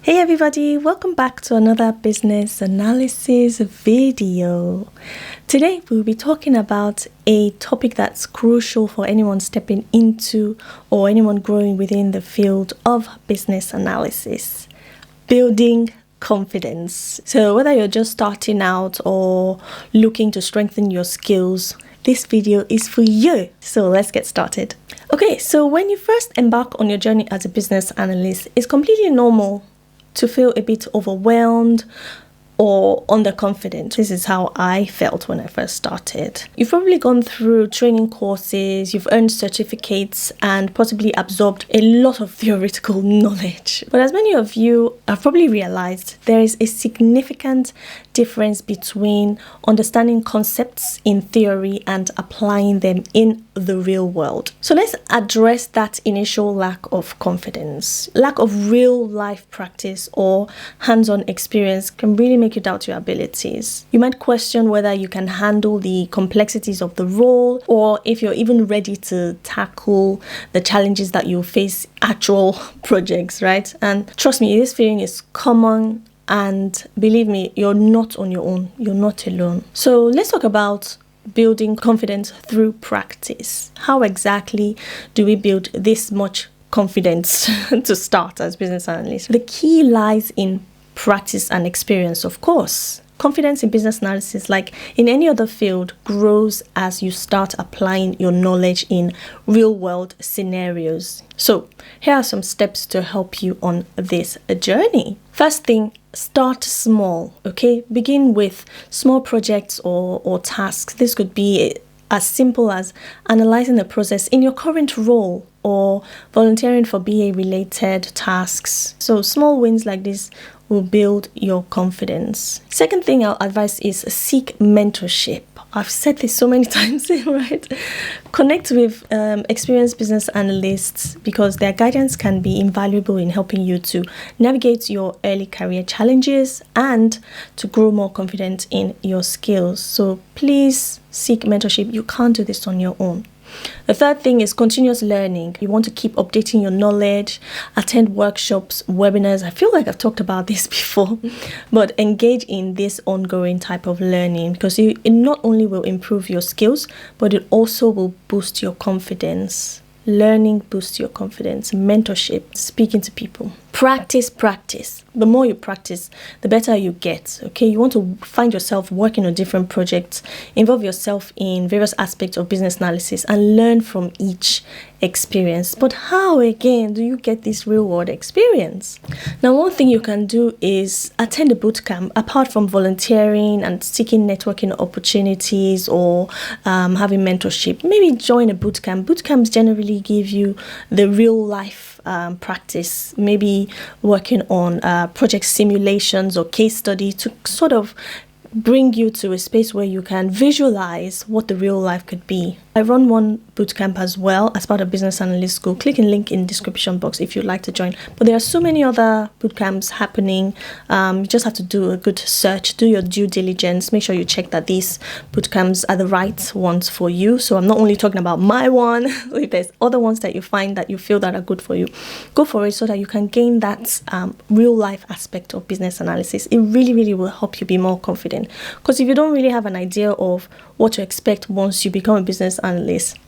Hey everybody, welcome back to another business analysis video. Today we'll be talking about a topic that's crucial for anyone stepping into or anyone growing within the field of business analysis: building confidence. So whether you're just starting out or looking to strengthen your skills, this video is for you. So let's get started. Okay, so when you first embark on your journey as a business analyst, it's completely normal to feel a bit overwhelmed or underconfident. This is how I felt when I first started. You've probably gone through training courses, you've earned certificates, and possibly absorbed a lot of theoretical knowledge. But as many of you have probably realized, there is a significant difference between understanding concepts in theory and applying them in the real world. So let's address that initial lack of confidence. Lack of real life practice or hands-on experience can really make you doubt your abilities. You might question whether you can handle the complexities of the role, or if you're even ready to tackle the challenges that you face actual projects, right? And trust me, this feeling is common. And believe me, you're not on your own. You're not alone. So let's talk about building confidence through practice. How exactly do we build this much confidence to start as business analysts? The key lies in practice and experience, of course. Confidence in business analysis, like in any other field, grows as you start applying your knowledge in real-world scenarios. So here are some steps to help you on this journey. First thing, start small, okay? Begin with small projects or tasks. This could be as simple as analyzing the process in your current role or volunteering for BA-related tasks. So small wins like this will build your confidence. Second thing I'll advise is seek mentorship. I've said this so many times, right? Connect with experienced business analysts because their guidance can be invaluable in helping you to navigate your early career challenges and to grow more confident in your skills. So please seek mentorship. You can't do this on your own. The third thing is continuous learning. You want to keep updating your knowledge, attend workshops, webinars. I feel like I've talked about this before, but engage in this ongoing type of learning because it not only will improve your skills, but it also will boost your confidence. Learning boosts your confidence. Mentorship, speaking to people. Practice. The more you practice, the better you get, okay? You want to find yourself working on different projects, involve yourself in various aspects of business analysis and learn from each experience. But how, again, do you get this real-world experience? Now, one thing you can do is attend a bootcamp. Apart from volunteering and seeking networking opportunities or having mentorship, maybe join a bootcamp. Bootcamps generally give you the real-life practice, maybe working on project simulations or case study to sort of bring you to a space where you can visualize what the real life could be. I run one bootcamp as well as part of Business Analyst School. Click in link in description box if you'd like to join. But there are so many other bootcamps happening. You just have to do a good search, do your due diligence, make sure you check that these bootcamps are the right ones for you. So I'm not only talking about my one. If there's other ones that you find that you feel that are good for you, go for it so that you can gain that real life aspect of business analysis. It really will help you be more confident. Because if you don't really have an idea of what to expect once you become a business analyst,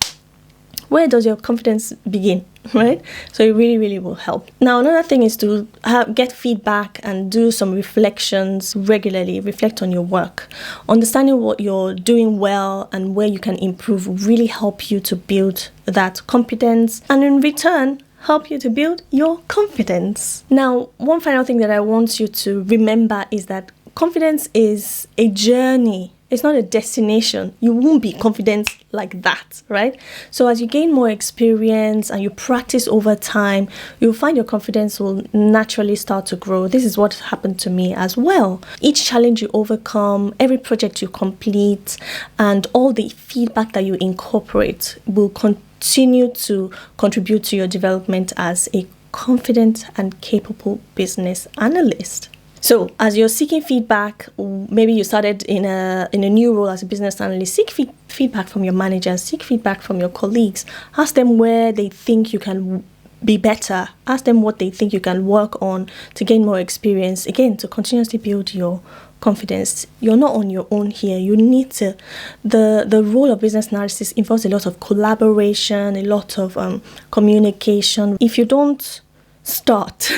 where does your confidence begin, right? So it really will help. Now, another thing is to get feedback and do some reflections regularly. Reflect on your work. Understanding what you're doing well and where you can improve will really help you to build that competence, and in return, help you to build your confidence. Now, one final thing that I want you to remember is that confidence is a journey. It's not a destination. You won't be confident like that, right? So as you gain more experience and you practice over time, you'll find your confidence will naturally start to grow. This is what happened to me as well. Each challenge you overcome, every project you complete, and all the feedback that you incorporate will continue to contribute to your development as a confident and capable business analyst. So as you're seeking feedback, maybe you started in a new role as a business analyst, seek feedback from your managers, seek feedback from your colleagues. Ask them where they think you can be better. Ask them what they think you can work on to gain more experience. Again, to continuously build your confidence. You're not on your own here. You need to, the role of business analysis involves a lot of collaboration, a lot of communication. If you don't start,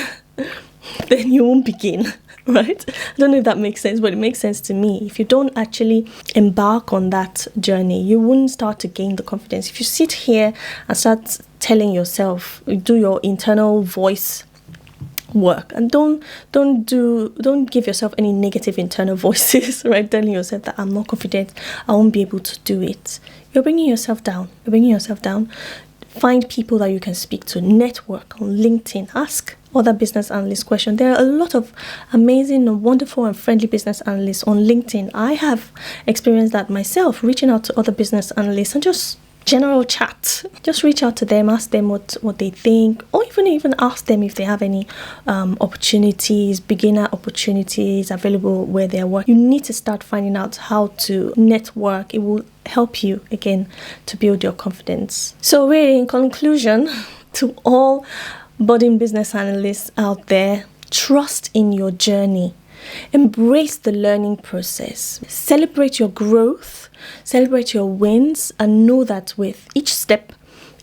then you won't begin, right? I don't know if that makes sense, but it makes sense to me. If you don't actually embark on that journey, you wouldn't start to gain the confidence. If you sit here and start telling yourself, do your internal voice work, and don't give yourself any negative internal voices, right? Telling yourself that I'm not confident, I won't be able to do it. You're bringing yourself down. Find people that you can speak to. Network on LinkedIn. Ask other business analyst questions. There are a lot of amazing and wonderful and friendly business analysts on LinkedIn. I have experienced that myself, reaching out to other business analysts and just general chat. Just reach out to them, ask them what they think, or even ask them if they have any beginner opportunities available where they work. You need to start finding out how to network. It will help you again to build your confidence. So really, in conclusion, to all budding business analysts out there, trust in your journey. Embrace the learning process. Celebrate your growth, celebrate your wins, and know that with each step,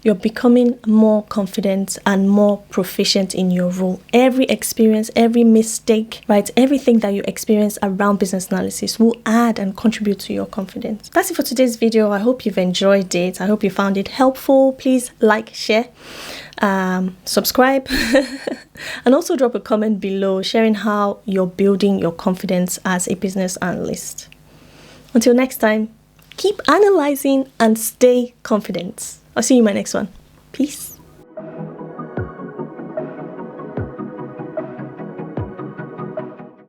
you're becoming more confident and more proficient in your role. Every experience, every mistake, right? Everything that you experience around business analysis will add and contribute to your confidence. That's it for today's video. I hope you've enjoyed it. I hope you found it helpful. Please like, share, subscribe, and also drop a comment below sharing how you're building your confidence as a business analyst. Until next time, keep analyzing and stay confident. I'll see you in my next one. Peace.